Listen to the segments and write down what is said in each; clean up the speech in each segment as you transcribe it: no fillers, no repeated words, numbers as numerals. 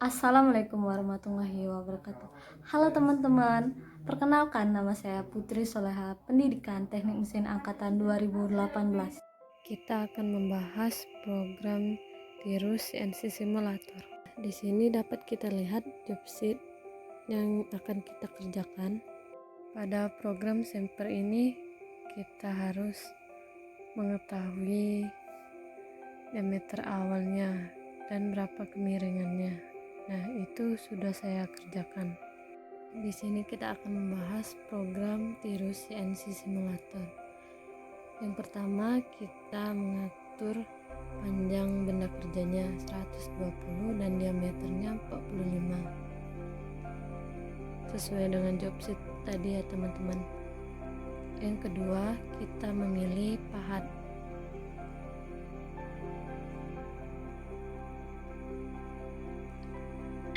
Assalamualaikum warahmatullahi wabarakatuh. Halo teman-teman, perkenalkan nama saya Putri Soleha, Pendidikan Teknik Mesin Angkatan 2018. Kita akan membahas program Tirus CNC Simulator. Di sini dapat kita lihat job sheet yang akan kita kerjakan. Pada program sampler ini kita harus mengetahui diameter awalnya dan berapa kemiringannya. Nah, itu sudah saya kerjakan. Di sini kita akan membahas program Tirus CNC Simulator. Yang pertama, kita mengatur panjang benda kerjanya 120 dan diameternya 45. Sesuai dengan job sheet tadi ya teman-teman. Yang kedua, kita memilih pahat.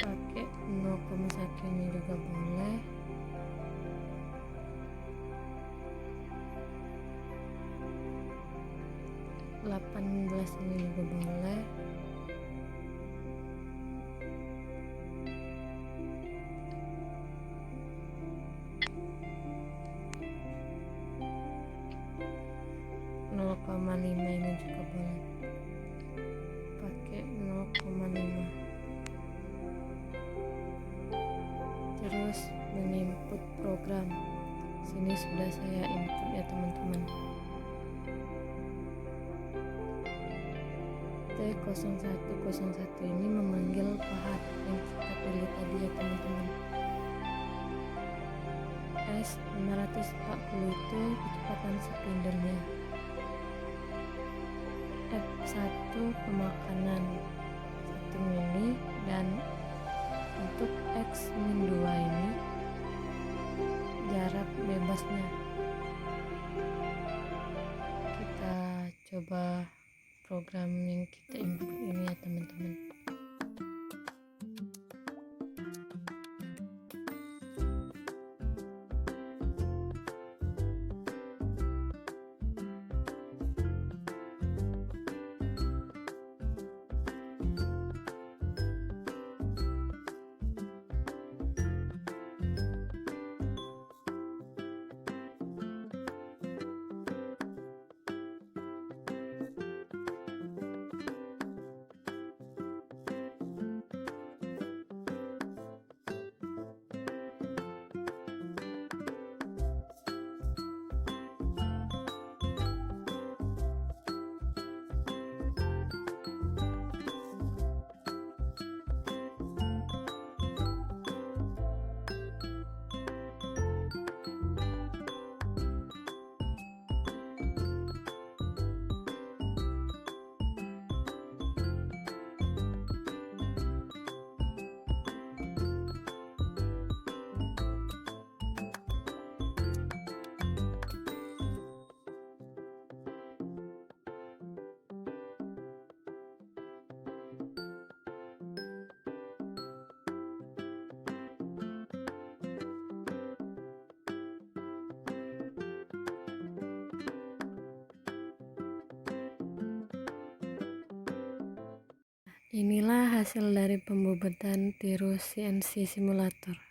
Pakai 0,1 ini juga boleh. Delapan belas ini juga boleh. .5 ini juga boleh. Pakai 0,5. Terus menginput program. Sini sudah saya input ya teman-teman. T0101 ini memanggil pahat yang kita pilih tadi ya teman-teman. S540 itu kecepatan spindle-nya. F1 pemakanan 1 mili, dan untuk X-2 ini jarak bebasnya. Kita coba program yang kita input ini ya teman-teman. Inilah hasil dari pembubutan Tirus CNC Simulator.